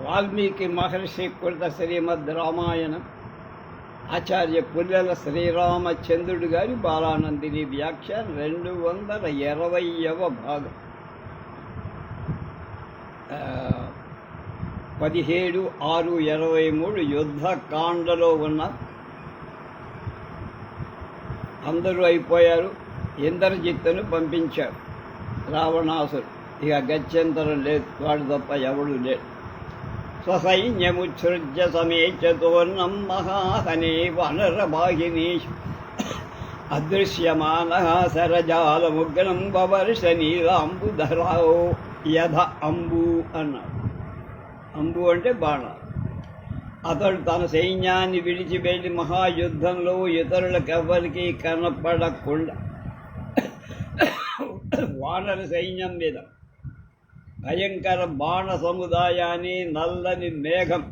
వాల్మీకి మహర్షి కృత శ్రీమద్ రామాయణం ఆచార్య పుల్లెల శ్రీరామచంద్రుడు గారి బాలానందిని వ్యాఖ్య 220వ భాగం 17/6/23 యుద్ధకాండలో ఉన్న అందరూ అయిపోయారు. ఇంద్రజిత్తును పంపించారు రావణాసుడు. ఇక గత్యంతరం లేదు, వాడు తప్ప ఎవడు లేడు. స్వసైన్యముత్సృజ్య సమేచతోర్ణం మహాహనే వనరవాహినీషు అదృశ్యమానః సరజాలముగ్రం వవర్ష నీలాంబుధరాో యథ అంబు అన్నాడు. అంబు అంటే బాణాలు. అతడు తన సైన్యాన్ని విడిచిపెట్టి మహాయుద్ధంలో ఇతరులకెవ్వరికీ కనపడకుండా వానర సైన్యం మీద భయంకర బాణ సముదాయాన్ని నల్లని మేఘం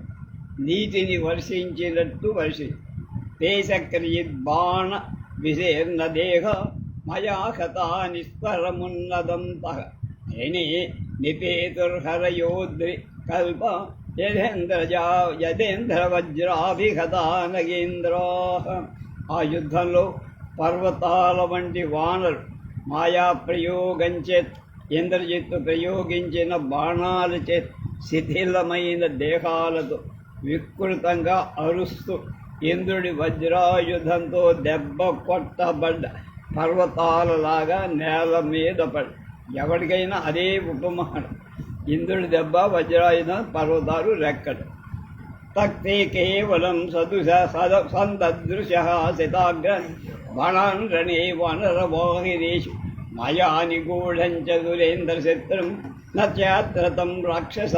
నీటిని వర్షించినట్టు తేజక్రియద్ బాణ విశీర్ణ దేహ మయా హతా నిస్పరమున్నదంతః హేనే నిపేతుర్హరయోద్రి కల్ప యదేంద్ర వజ్రాభిహతా నగేంద్రాః. ఆ యుద్ధంలో పర్వతాల వంటి వానరు మాయా ప్రయోగంచేత్ ఇంద్రజిత్తు ప్రయోగించిన బాణాల చేత శిథిలమైన దేహాలతో వికృతంగా అరుస్తూ ఇంద్రుడి వజ్రాయుధంతో దెబ్బ కొట్టబడ్డ పర్వతాలలాగా నేల మీద పడి. ఎవరికైనా అదే ఉపమానం. ఇంద్రుడి దెబ్బ, వజ్రాయుధం, పర్వతాలు రెక్కడు. తక్తే కేవలం సందదృశ శతాగ్ర బాణాన్ రణే వనరవాహినేషు మయా నిగూఢంచ దురేంద్రశత్రుం నత్యాత్రతం రాక్షస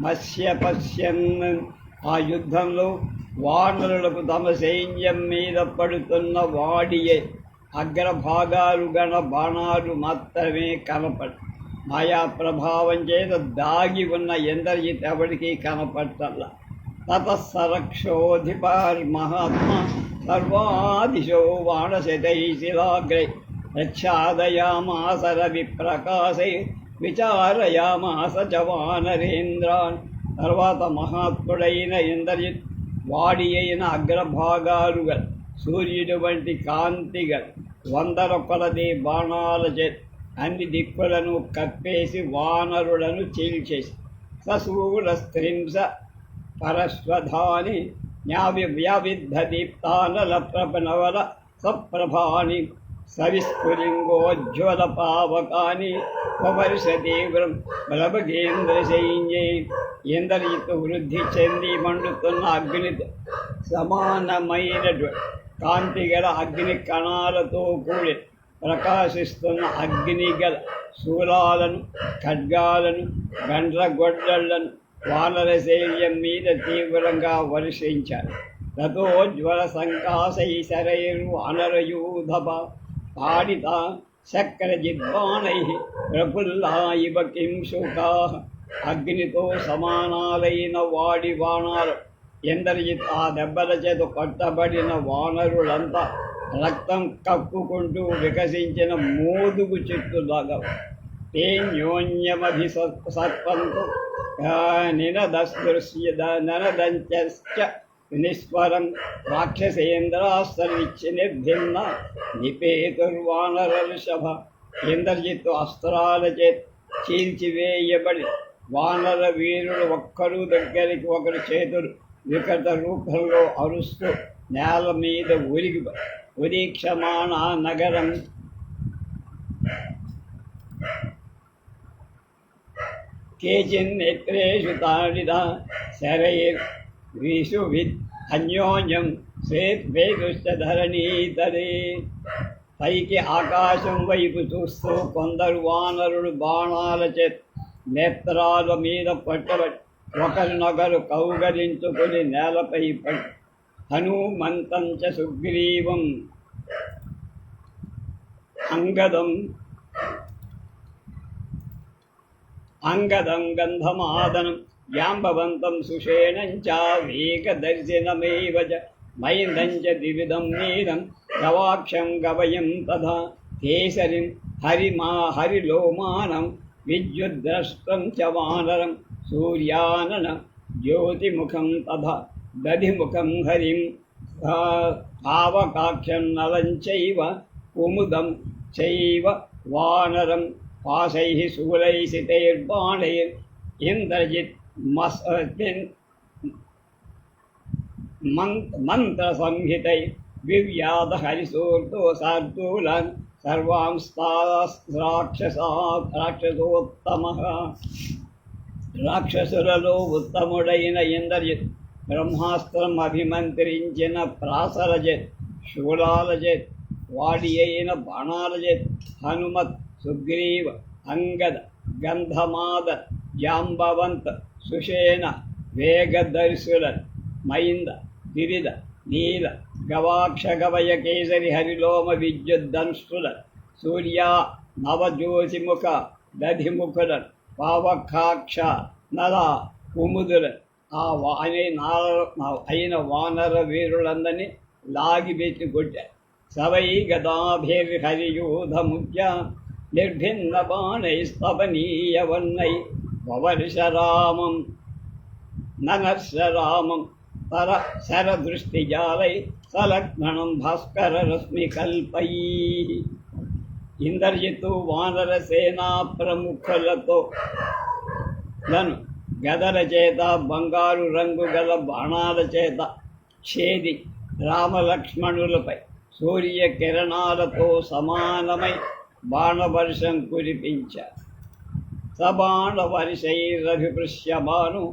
మత్స్య పశ్యన్. ఆ యుద్ధంలో వానరులకు తమ సైన్యం మీద పడుతున్న వాడియే అగ్రభాగాలు గణ బాణాలు మాత్రమే కనపడు. మాయా ప్రభావం చేత దాగి ఉన్న ఇంద్రజిత్ ఎవడికి కనపట్టల్లా. తతస్సరక్షోధిపర్మహాత్మా సర్వాదిశో బాణశతైశిలాగ్రై ప్రచ్ఛాదయామాస రవిప్రకాశై విచారయామాస చ వానరేంద్రాన్. తర్వాత మహాత్ముడైన ఇంద్రజిత్ వాడి అయిన అగ్రభాగాలుగా సూర్యుడి వంటి కాంతిగా 100 కొలది బాణాల చేత అన్ని దిక్కులను కప్పేసి వానరులను చీల్చేసి సశూరస్త్రింశ పరస్వధాని న్యావిద్ద దీప్తానల ప్రపనవల సప్రభాని సవిస్ఫులింగోజ్వల పావకాని వవర్ష తీవ్రం బలభగేంద్ర సైన్యే. ఇంద్రజిత్తు వృద్ధి చెంది మండుతున్న అగ్నితో సమానమైన కాంతి గల అగ్ని కణాలతో కూడి ప్రకాశిస్తున్న అగ్ని గల శూలాలను, ఖడ్గాలను, గండ్రగొడ్డళ్లను వానర శైల్యం మీద తీవ్రంగా వర్షించారు. తతోజ్వల సంకాశై శరైర్వానరయూధప పాడిత శక్రజిద్బాణై ప్రఫుల్లా ఇవ కింశుకాః. అగ్నితో సమానాలైన వాడి బాణాలు ఇంద్రజిత్ ఆ దెబ్బల చేత కొట్టబడిన వానరులంతా రక్తం కక్కుకుంటూ వికసించిన మోదుగు చెట్టులాగా తేన్యోన్యమభిసర్పంతు నినదంచ నిస్వరం రాక్షసేంద్రాస్త్రవిచ్ఛిన్నిభిన్న నిపేతుర్వానరర్షభ. ఇంద్రజిత్తు అస్త్రాల చేత చీల్చివేయబడి వానర వీరుడు ఒక్కరు దగ్గరికి ఒకరు చేతులు వికట రూపంలో అరుస్తూ నేల మీద ఉదీక్షమాణ నగరం కేచిన్నేత్రేషు తాడిద శరైర్విషుభిత్ అన్యోన్యం శ్వేత్వేదుశ్చ ధరణీతరే. పైకి ఆకాశం వైపు చూస్తూ కొందరు వానరుడు బాణాల చేత నేత్రాల మీద పట్టబడి ఒకరినొకరు కౌగలించుకుని నేలపై పడి హనుమంతం చ సుగ్రీవం అంగదం గంధమాదనం జాంబవంతం సుషేణం చావేకదర్శనమేవ చ మైందం చ ద్వివిధం నీలం గవాక్షం గవయం తథా కేసరిం హరిలోమానం విద్యుద్రష్టం చ వానరం సూర్యానన జ్యోతిముఖం తథా దధిముఖం హరిం తావకాఖ్యం నలం చైవ కుముదం చైవ వానరం పాశైః శూలైసితైర్బాణైర్ ఇంద్రజిత్ మంత్రసంహితై వివ్యాధ హరిసూర్దోసార్దూలాన్ రాక్షసోత్తమః. రాక్షసులలో ఉత్తముడైన ఇంద్రజిత్ బ్రహ్మాస్త్రం అభిమంత్రించిన ప్రాసరజిత్, శూలాలజిత్, వాడి అయిన బాణాలజిత్, హనుమత్, సుగ్రీవ, అంగద, గంధమాద, జాంబవంత, సుషేణ, వేగదర్శుల, మైంద, దివిద, నీల, గవాక్ష, గవయ, కేసరి, హరిలోమ, విద్యుద్దంష్టుల, సూర్య, నవజ్యోతిముఖ, దధిముఖుల, పావకాక్ష, నల, కుముదుల అయిన వానర వీరులందరినీ లాగిపెట్టి కొట్టారు. సవై గదాభిర్హరియూధముఖ్య నిర్భిన్న బాణైస్తపనీయవన్నై వవర్షరామం ననర్షరామం తర శరదృష్టిజాలై సలక్ష్మణం భాస్కర రశ్మికల్పై. ఇంద్రజిత్తు వానర సేనా ప్రముఖులతో గదల చేత, బంగారు రంగు గల బాణాల చేత ఛేది రామలక్ష్మణులపై సూర్య కిరణాలతో సమానమై బాణవర్షం కురిపించారు. సబాణవర్షైరభిపృశ్యమాను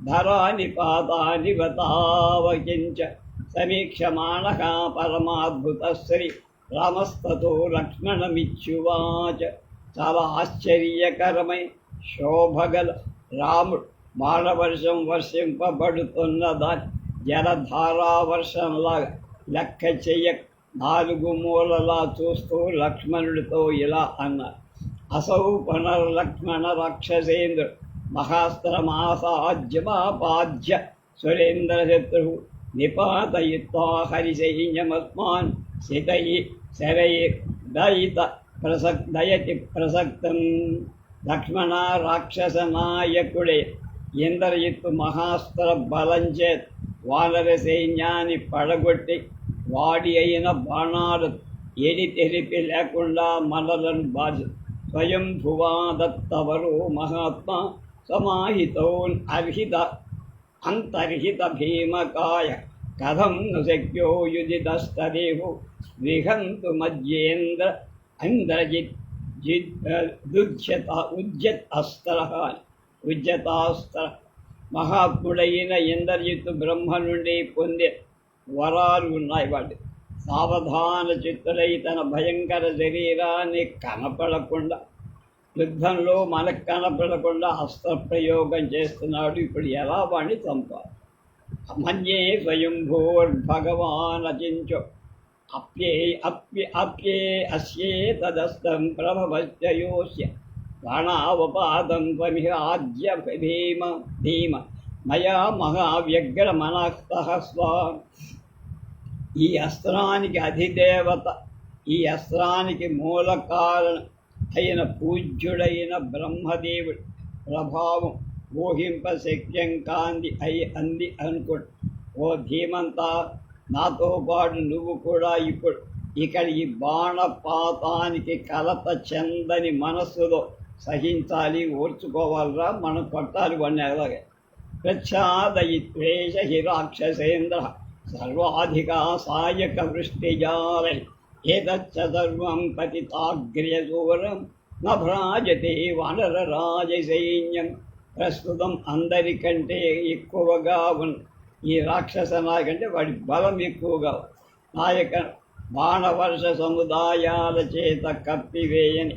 ధరాని పాతాని వతావకించ సమీక్షమాణః పరమాద్భుతశ్రీ రామస్తతో లక్ష్మణమిచ్చువాచ. చాలా ఆశ్చర్యకరమై శోభగల రాముడు బాణవర్షం వర్షింపబడుతున్న దాన్ని జలధారావర్షంలాగా లెక్క చెయ్య 4 మూలలా చూస్తూ లక్ష్మణుడితో ఇలా అన్నారు. అసౌ పునర్లక్ష్మణ రాక్షసేంద్రుడు మహాస్త్రమాసాజ్యమాపాద్య సురేంద్రశత్రు నిపాతయిత్వా హరిసైన్యమస్మాన్ శితై శరై దయతి ప్రసక్తం. లక్ష్మణ రాక్షస నాయకుడే ఇంద్రజిత్తు మహాస్త్ర బలంచే వానర సైన్యాన్ని పడగొట్టి వాడి అయిన బాణాలు ఎడి తెరిపి లేకుండా మనలను బాధి స్వయంభువా దత్తవరో మహాత్మా సమాహితోన్ అంతర్హిత భీమకాయ కథం ను శక్యో యుధితస్తదేహో విహంతు మధ్యేంద్ర ఇంద్రజిత్ ఉజ్జతాస్త్ర. మహాత్ముడైన ఇంద్రజిత్తు బ్రహ్మ నుండి పొందే వరాలు ఉన్నాయి. వాటి సావధాన చిత్తుడై తన భయంకర శరీరాన్ని కనపడకుండా, యుద్ధంలో మనకు కనపడకుండా అస్త్రప్రయోగం చేస్తున్నాడు. ఇప్పుడు ఎలా వాడిని చంపాలి? మన్యే స్వయంభూర్భగవాన్ అచించో అప్యే అస్యేతదస్తం ప్రభవస్య బాణావపాదం త్వమిహ ఆద్య భీమ మయా మహావ్యగ్రమనః స్వా. ఈ అస్త్రానికి అధిదేవత, ఈ అస్త్రానికి మూల కారణం అయిన పూజ్యుడైన బ్రహ్మదేవుడి ప్రభావం ఊహింపశక్యం కాంది అంది అనుకోండి. ఓ ధీమంతా, నాతో పాటు నువ్వు కూడా ఇప్పుడు ఇక్కడ ఈ బాణపాతానికి కలత చెందని మనస్సులో సహించాలి, ఓర్చుకోవాలరా. మనం కొట్టాలి వాడిని అలాగే. ప్రచ్ఛాదయిత్వేష హి రాక్షసేంద్ర సర్వాధికా సాయక వృష్టిజాలై ఏతచ్చ సర్వం పతితాగ్ర్యదూరం నభ్రాజతే వానరరాజసైన్యం. ప్రస్తుతం అందరికంటే ఎక్కువగా ఉన్న ఈ రాక్షస నాయకంటే వాడి బలం ఎక్కువగా నాయక బాణవర్ష సముదాయాల చేత కప్పివేయని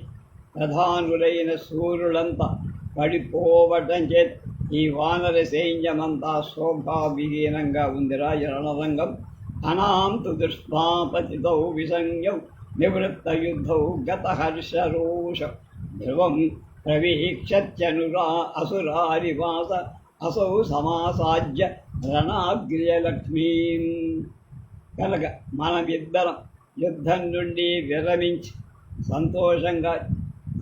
ప్రధానులైన సూర్యులంతా పడిపోవటం చేత ఈ వానర సైన్యమంతా శోభావిహీనంగా ఉందిరా. రణరంగం అనాంతు దృష్టాపతితౌ విసంజ్ఞౌ నివృత్త యుద్ధౌ గత హర్షరోషం ధ్రువం ప్రవీక్షత్యనురా అసురారివాస అసౌ సమాసాజ్య రణాగ్ర్యలక్ష్మీం. కనుక మనమిద్దరం యుద్ధం నుండి విరమించి సంతోషంగా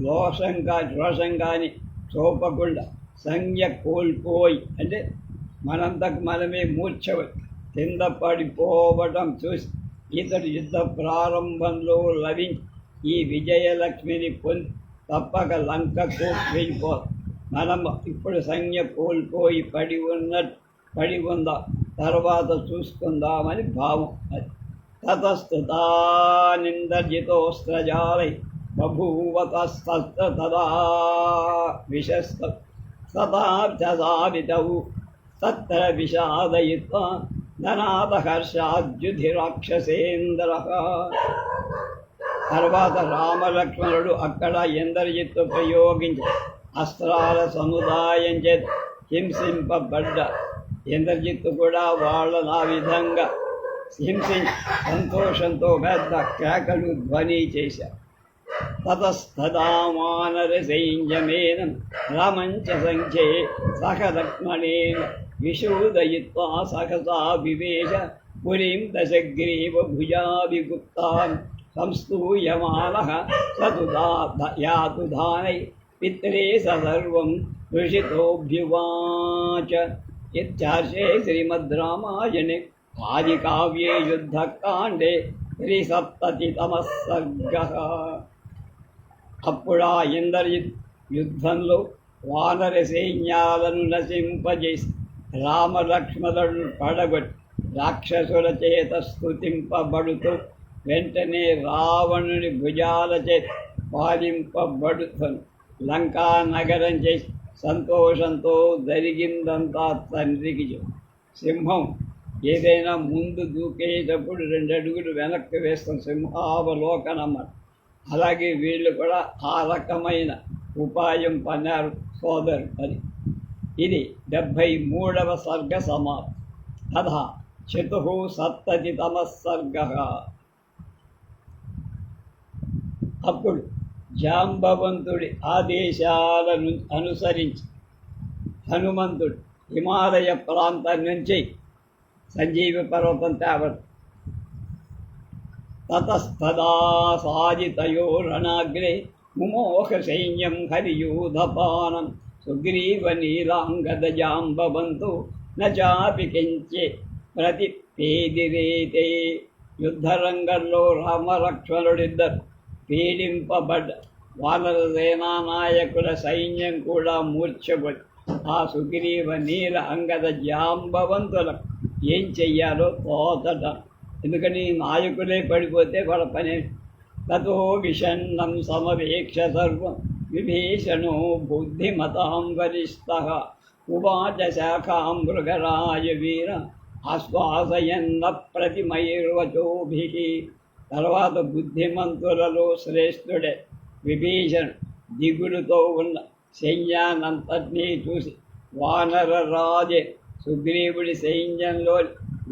రోషంగాని చూపకుండా సంజ్ఞ కోల్పోయి, అంటే మనంతకు మనమే మూర్ఛ కింద పడిపోవటం చూసి ఇతడు యుద్ధ ప్రారంభంలో లభించి ఈ విజయలక్ష్మిని పొంది తప్పక లంకకు వెళ్ళిపో. మనం ఇప్పుడు సంజ్ఞ కోల్పోయి పడి ఉందా, తర్వాత చూసుకుందామని భావం. అది తతస్తుతానిందర్జితోస్త్రజాలై బభూవతస్తదా విశస్త తథాభితౌ తత్ర విషాదయిత్వా ధనాదహర్షాద్యుధిరాక్షసేంద్ర. తర్వాత రామలక్ష్మణుడు అక్కడ ఇంద్రజిత్తు ప్రయోగించి అస్త్రాల సముదాయం చేత హింసింపబడ్డ. ఇంద్రజిత్తు కూడా వాళ్ళని ఆ విధంగా హింసించి సంతోషంతో పెద్ద కేకలు ధ్వని చేశారు. తతస్తదా వానరసైన్యమేన రామంచ సంఖ్యే సహ లక్ష్మణేన విశోదయిత్వా సహసా వివేశ పురీం దశగ్రీవ భుజాభిగుప్తాన్ సంస్తూయమానః సతుదాయాతుధానై పిత్రే సర్వం ఋషితోభ్యువాచ. ఇత్యార్షే శ్రీమద్ రామాయణే ఆదికావ్యే యుద్ధకాండే 370తమః సర్గః. అప్పుడా ఇంద్రజిత్ యుద్ధంలో వానర సైన్యాలను నశింపజేసి రామలక్ష్మణులను పడగొట్టి రాక్షసుల చేత స్తుతింపబడుతూ వెంటనే రావణుని భుజాల చేత పాలింపబడుతుంది. లంకా నగరం చేసి సంతోషంతో జరిగిందంతా తండ్రికి సింహం ఏదైనా ముందు దూకేటప్పుడు 2 అడుగులు వెనక్కి వేస్తాం, సింహావలోకనం. అలాగే వీళ్ళు కూడా ఆ రకమైన ఉపాయం పన్నారు సోదరు. అది ఇది 73వ సర్గ సమాప్తి. తథా 470తమః సర్గః. అప్పుడు జాంబవంతుడి ఆదేశాలను అనుసరించి హనుమంతుడు హిమాలయ ప్రాంతం నుంచి సంజీవ పర్వతం తేవడు. తతస్తదా సాజితయోరణాగ్రే ముమోహ సైన్యం హరియూధపానం సుగ్రీవ నీలాంగదజాంబవంతు నాపి కించే ప్రతిపేదిరేతే. యుద్ధరంగంలో రామలక్ష్మణుడిద్దరు పీడింపబడ్డ వానర సేనా నాయకుల సైన్యం కూడా మూర్ఛపడి ఆ సుగ్రీవ నీల అంగద జాంబవంతులకు ఏం చెయ్యాలో తోచట. ఎందుకని నాయకులే పడిపోతే వాళ్ళ పని. తతో విషన్నం సమవేక్ష సర్వం విభీషణో బుద్ధిమతాం వరిష్టః ఉవాచ శాఖాం మృగరాయ వీర ఆశ్వాసయన్న ప్రతిమైర్వచోభిః. తర్వాత బుద్ధిమంతులలో శ్రేష్ఠుడే విభీషణుడు దిగులుతో ఉన్న సైన్యానంతటినీ చూసి వానర రాజే సుగ్రీవుడి సైన్యంలో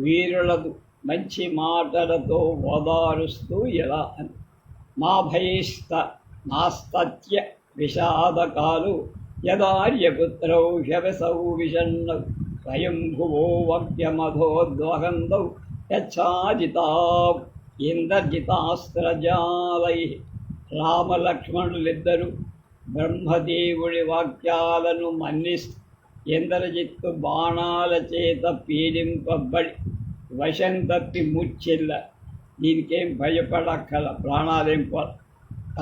వీరులకు మంచి మాటలతో ఓదారుస్తూ ఇలా అని. మా భయిష్ట నాస్తత్య విషాదకాలు యదార్యపుత్రౌ హ్యవసౌ విషన్నౌ స్వయంభువో వక్యమధోద్వహంతౌ యచ్ఛాజితా ఇంద్రజితాస్త్రజాలై. రామలక్ష్మణులిద్దరూ బ్రహ్మదేవుడి వాక్యాలను మన్నిస్తూ ఇంద్రజిత్తు బాణాల చేత పీడింపబడి వశం తప్పి ముచ్చిల్ల. దీనికేం భయపడక్కల, ప్రాణాలేం పో.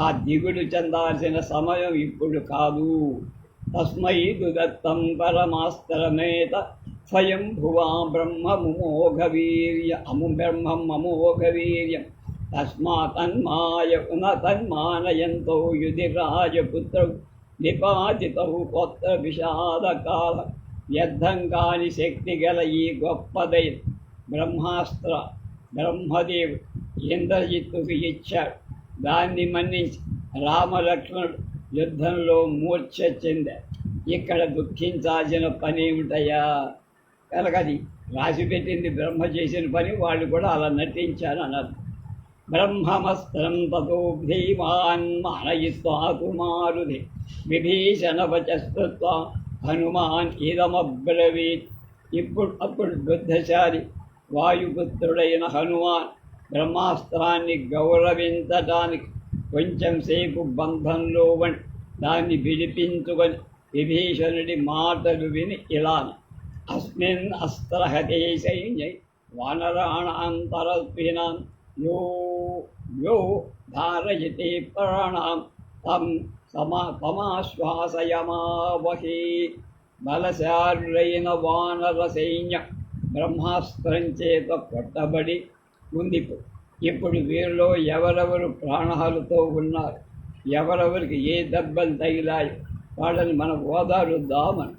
ఆ దిగుడు చెందాల్సిన సమయం ఇప్పుడు కాదు. తస్మై దుదత్తం పరమాస్త్రమేత స్వయంభువా బ్రహ్మం అమోఘవీర్యం తన్మానయంతో యుధిరాజపుత్రౌ నిపాతితౌ పుత్ర విషాదకాల. వ్యర్థం కాని శక్తి గల ఈ గొప్పదైన బ్రహ్మాస్త్ర బ్రహ్మదేవుడు ఇంద్రజిత్తుకు ఇచ్చాడు. దాన్ని మన్నించి రామలక్ష్మణుడు యుద్ధంలో మూర్ఛ చెందారు. ఇక్కడ దుఃఖించాల్సిన పని ఏమిటయ్యా? కనుకది రాసిపెట్టింది బ్రహ్మ చేసిన పని, వాళ్ళు కూడా అలా నటించారు అన్నారు. బ్రహ్మమస్త్రం తతో భీమాన్ మానయిత్వా కుమారుది విభీషణవచస్తృత్వా హనుమాన్ ఇదమబ్రవీత్. అప్పుడు బుద్ధశాలి వాయుపుత్రుడైన హనుమాన్ బ్రహ్మాస్త్రాన్ని గౌరవించటానికి కొంచెం సేపు బంధంలో దాన్ని విడిపించుకొని విభీషణుడి మాటలు విని ఇలా अस्मिन् अस्त्रहते सैन्ये वानराणां तरस्विनां यो यो धारयति प्राणां तं तमाश्वासयमावहे. బలశారులైన వానర సైన్యం బ్రహ్మాస్త్రం చేత కొట్టబడి ఉంది. ఇప్పుడు వీరిలో ఎవరెవరు ప్రాణాలతో ఉన్నారు, ఎవరెవరికి ఏ దెబ్బలు తగిలాయి, వాళ్ళని మనం ఓదారుద్దామని.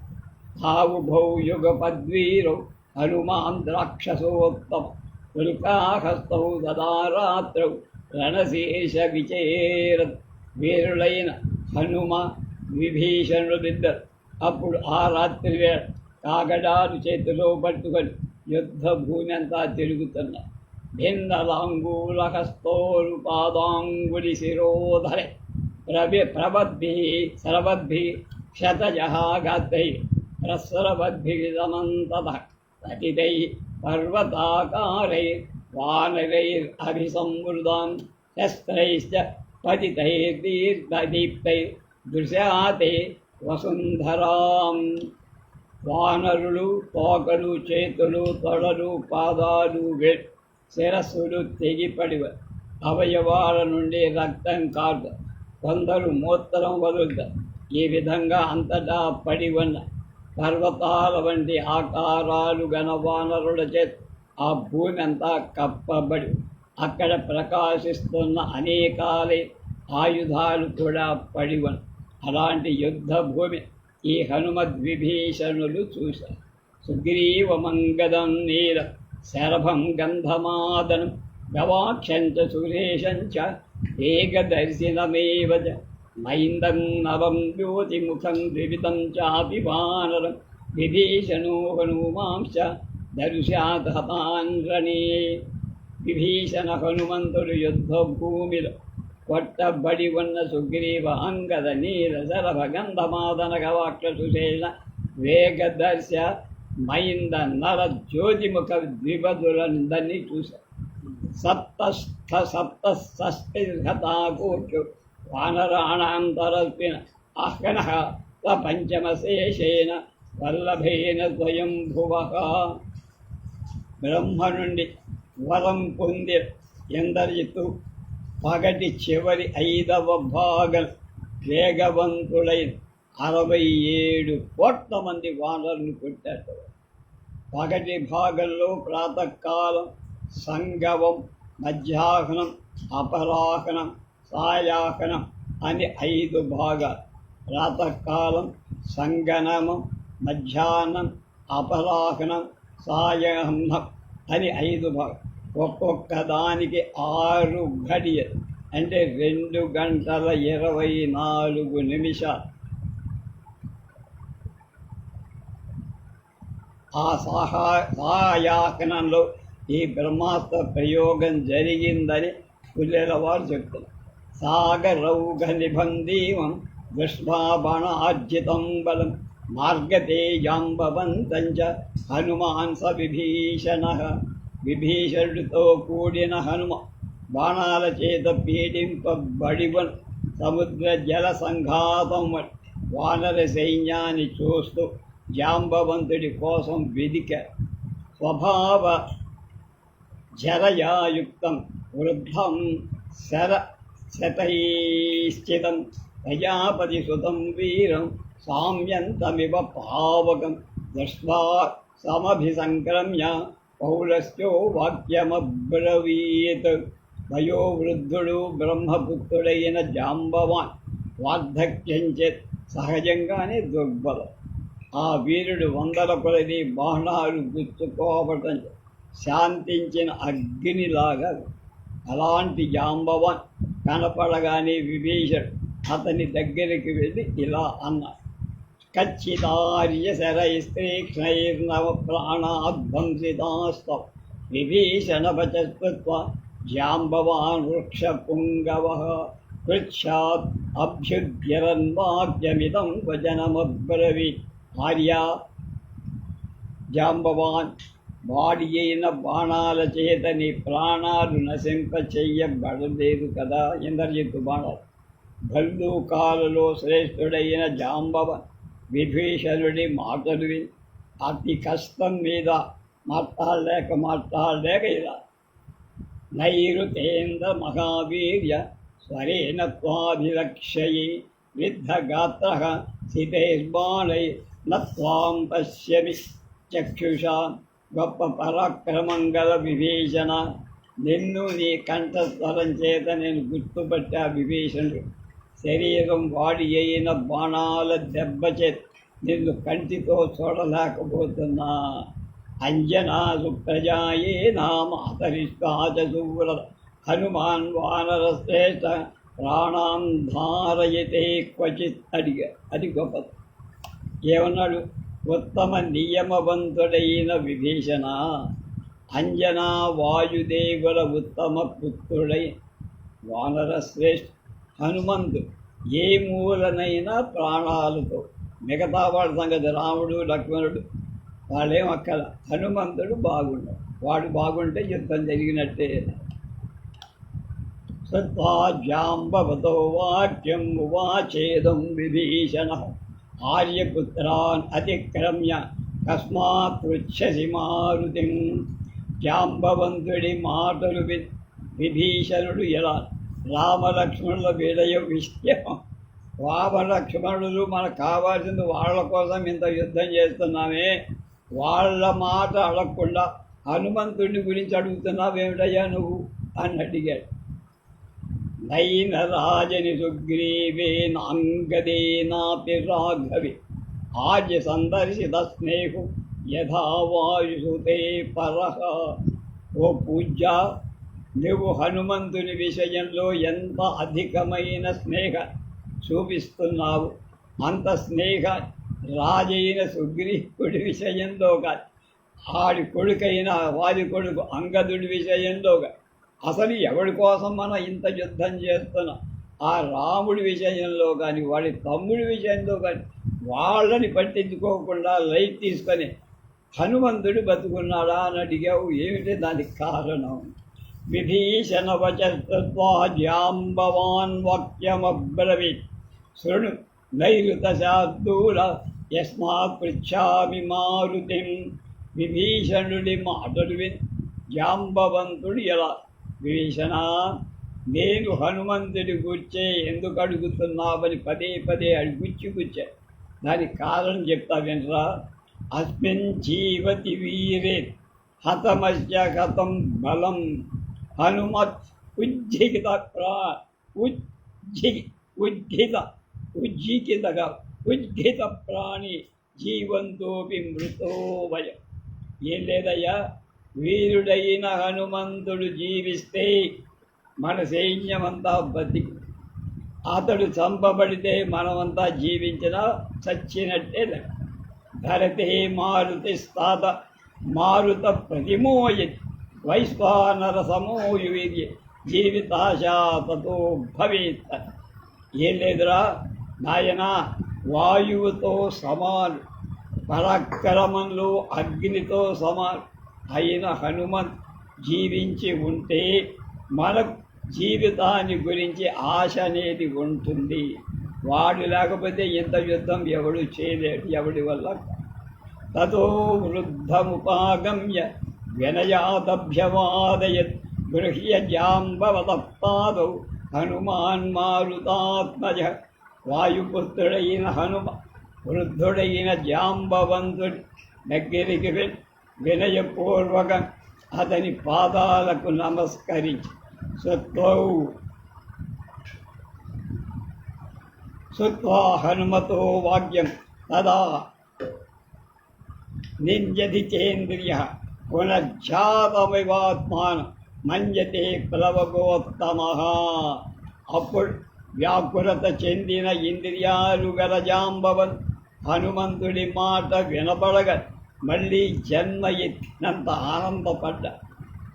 తావుభౌ యుగ పద్వీరౌ హనుమాన్ రాక్షసోత్తమ ఉల్కాహస్తౌ సదారాత్రౌ రణశేష విచేర. వీరులైన హనుమ విభీషణుడిద్దరు అప్పుడు ఆ రాత్రి వేళ కాగడాలు చేతిలో పట్టుకొని యుద్ధ భూమి అంతా తిరుగుతున్నారు. భిన్నలాంగూలహస్తోరు పాదాంగులి శిరోధరే ప్రబద్భి శతజహాగాతై ప్రస్రవద్భి సమంతత పతితై పర్వతాకారై వానరైరభిసంవృతాం శస్త్రైశ్చ పతితైర్దీప్తై దృశ్యాతే వసుంధరాం. వానరులు తోకలు, చేతులు, తొడలు, పాదాలు, శిరస్సులు తెగిపడివ, అవయవాల నుండి రక్తం కాదు, కొందరు మూత్రం వదులుతారు. ఈ విధంగా అంతటా పడి ఉన్న పర్వతాల వంటి ఆకారాలు గల వానరుల చేత ఆ భూమి అంతా కప్పబడి అక్కడ ప్రకాశిస్తున్న అనేకాలే ఆయుధాలు కూడా పడి ఉన్న అలాంటి యుద్ధ భూమి ఈ హనుమద్విభీషణులు చూశారు. సుగ్రీవమంగదం నీల శరభం గంధమాదనం గవాక్షంచ సురేశంచ ఏకదర్శనమేవ మైందం నవం జ్యోతిముఖం ద్వివిధం చాపి వానరం విభీషణో హనుమాంశ దర్శాత్ హతాన్రణే. విభీషణ హనుమంతుడు యుద్ధ భూమిలో కొట్టబడి ఉన్న సుగ్రీవ అంగద నీల శరభ గంధమాదన గవాక్ష సుశేష వేగదర్శ మైంద నర జ్యోతిముఖ ద్విపదులందరినీ చూశారు. సప్తస్థిర్హతాకూర్చు వానరాణాం తరస్విన ఆహ్కనః పంచమశేషేన వల్లభేన స్వయంభువః. బ్రహ్మ నుండి వరం పొంది ఎందరితూ పగటి చివరి 5వ భాగం వేగవంతుడైన 67 కోట్ల మంది వానరులు కొట్టారు. పగటి భాగంలో ప్రాతకాలం, సంగవం, మధ్యాహ్నం, అపరాహ్నం, సాయాహ్నం అని 5 భాగాలు. ప్రాతకాలం, సంగనమం, మధ్యాహ్నం, అపరాహ్నం, సాయాహ్నం అని 5 భాగాలు. ఒక్కొక్క దానికి 6 ఘడియలు, అంటే 2 గంటల 24 నిమిషాలు. ఆ సాయాహ్నంలో ఈ బ్రహ్మాస్త్ర ప్రయోగం జరిగిందని పుల్లెల వారు చెప్తున్నారు. సాగరౌఘ నిబంధీవం దృష్టాబాణార్జితం బలం మార్గతేజాంబవంతంచ హనుమాన్ స విభీషణ. విభీషణుడితో కూడిన హనుమ బాణాల చేత పీడింపబడివన్ సముద్ర జల సంఘాతం వానర సైన్యాన్ని చూస్తూ జాంబవంతుడి కోసం వెదికారు. స్వభావ జరయాయుక్తం వృద్ధం శతైశ్చితం ప్రజాపతి సుతం వీరం సామ్యంతమివ పావకం దృష్ట్వా సమభిసంక్రమ్య పౌలస్యో వాక్యమబ్రవీత్. వయోవృద్ధుడు బ్రహ్మపుత్రుడైన జాంబవాన్ వార్ధక్యంచే సహజంగానే దుర్బలం. ఆ వీరుడు 100 కొలది బాణాలు గుచ్చుకోవటం శాంతించిన అగ్నిలాగా. అలాంటి జాంబవాన్ కనపడగానే విభీషణుడు అతని దగ్గరికి వెళ్ళి ఇలా అన్నాడు. కచ్చితార్య శరైస్త్రీక్ష్ణైర్నవ ప్రాణాధ్వంసితాస్తవ విభీషణవచస్కృత్వా జాంబవాన్ వృక్షపుంగవః పృచ్ఛాత్ అభ్యుద్యరన్వాక్యమిదం వచనమబ్రవీత్. ఆర్యా, జాంబవాన్, వాడి అయిన బాణాల చేత నీ ప్రాణాలు నశింప చెయ్యబడలేదు కదా. ఇంద్రజిత్తు బాణాలు. భల్లూకాలలో శ్రేష్ఠుడైన జాంబవాన్ విభీషణుడి మాటలు విని అతి కష్టం మీద మాట్లాడలేక ఇలా నైరుతేంద్ర మహావీర్య స్వరేణ త్వాభిరక్షయి విద్ధగాత్ర సితైర్బాణై నత్వాం పశ్యమి చక్షుషా గొప్ప పరాక్రమంగల విభీషణ నిన్ను నీ కంఠస్వరం చేత నేను గుర్తుపట్టా విభీషణుడు శరీరం వాడి అయిన బాణాల దెబ్బచే నిన్ను కంటితో చూడలేకపోతున్నా అంజనా సుప్రజాయే నామాతరిష్టాచూర హనుమాన్ వానరశ్రేష్ఠ ప్రాణాం ధారయతే క్వచిత్ అది గొప్ప ఏమన్నాడు ఉత్తమ నియమవంతుడైన విభీషణ అంజనా వాయుదేవుల ఉత్తమ పుత్రుడై వానరశ్రేష్ఠ హనుమంతు ఏ మూలనైనా ప్రాణాలతో మిగతా వాళ్ళ సంగతి రాముడు లక్ష్మణుడు వాళ్ళేం అక్కల హనుమంతుడు బాగుండడు వాడు బాగుంటే యుద్ధం జరిగినట్టే సత్వాజాంబవతో వాక్యం ఉవాచేదం విభీషణ ఆర్యపుత్రాన్ అతిక్రమ్య కస్మాత్ పృచ్చసి మారుతిం జాంబవంతుడి మాటలు విభీషణుడు ఎలా రామలక్ష్మణుల విడయ విషయం రామలక్ష్మణులు మనకు కావాల్సింది వాళ్ళ కోసం ఇంత యుద్ధం చేస్తున్నామే వాళ్ళ మాట అడగకుండా హనుమంతుడి గురించి అడుగుతున్నావేమిటయ్యా నువ్వు అని అడిగాడు నైన రాజని సుగ్రీవేనాంగదేనాపి రాఘవి ఆర్య సందర్శిత స్నేహు యథా వాయుసుతే పరహ ఓ పూజ్య నువ్వు హనుమంతుని విషయంలో ఎంత అధికమైన స్నేహ చూపిస్తున్నావు అంత స్నేహ రాజైన సుగ్రీవుడి విషయంలో కాదు ఆడి కొడుకైన వారి కొడుకు అంగదుడి విషయంలో అసలు ఎవడి కోసం మనం ఇంత యుద్ధం చేస్తున్నాం ఆ రాముడి విషయంలో కానీ వాడి తమ్ముడి విషయంలో కానీ వాళ్ళని పట్టించుకోకుండా లైట్ తీసుకొని హనుమంతుడు బతుకున్నాడా అని అడిగావు ఏమిటి దానికి కారణం విభీషణ వచస్వాజాంబవాన్ వాక్యమబ్రవీత్ శృణు నైరుత శార్దూల యస్మాత్ పృచ్ఛామి మారుతిం విభీషణుడి మాటలు విని జాంబవంతుడు ఎలా విభీషణ నేను హనుమంతుడి గుర్చే ఎందుకు అడుగుతున్నావని పదే పదే గుచ్చా దానికి కారణం చెప్తా వినరా అస్మిన్ జీవతి వీరే హతమస్య హతం బలం హనుమత్ ఉజ్జిత ఉజ్జిత ప్రాణి జీవంతోపి మృతో భయం ఏం లేదయ్యా వీరుడైన హనుమంతుడు జీవిస్తే మన సైన్యమంతా బతికి అతడు చంపబడితే మనమంతా జీవించినా చచ్చినట్టే ధరతే మారుతి స్థాత మారుత ప్రతిమోయతి వైశ్వానర సమోయువీర్య జీవితాశాతతో భవేత్ ఏం లేదురా నాయన వాయువుతో సమాను పరాక్రమంలో అగ్నితో సమాను అయిన హనుమంత్ జీవించి ఉంటే మన జీవితాన్ని గురించి ఆశ అనేది ఉంటుంది వాడు లేకపోతే ఇంత యుద్ధం ఎవడు చేయలేడు ఎవడి వల్ల తతో వృద్ధముపాగమ్య వినయాదభ్యవాదయత్ గృహ్య జాంబవతపాదౌ హనుమాన్ మారుతాత్మజ వాయుపుత్రుడైన వృద్ధుడైన జాంబవంతుడి దగ్గరికి వినయపూర్వకం అతని పాదాలకు నమస్కరించి సుత్వా హనుమతో వాక్యం తదా నింజతి చేంద్రియ పునర్జాతమివాత్మాన మంజతే ప్లవగోత్తమ అప్పుడు వ్యాకులత చెందిన ఇంద్రియాలు గల జాంబవన్ హనుమంతుడి మాట వినపడగ మళ్ళీ జన్మ ఎత్తినంత ఆనందపడ్డ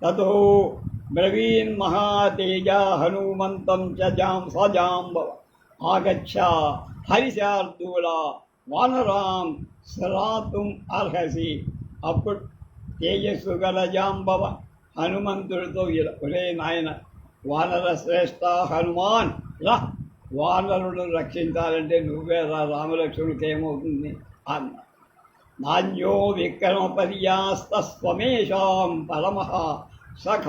తతో బ్రవీన్ మహాతేజ హనుమంతం సజాంబవ ఆగచ్చ హరిశార్దూల వానరాం శ్రాతుం అర్హసి అప్పుడు తేజస్సు గల జాంబవ హనుమంతుడితో ఒరే నాయన వానర శ్రేష్ఠ హనుమాన్ రా వానరుడు రక్షించాలంటే నువ్వే రా రామలక్ష్మణుడికి ఏమవుతుంది అన్న నాణ్యో విక్రమపర్యాస్తస్వమేషాం పరమః సఖ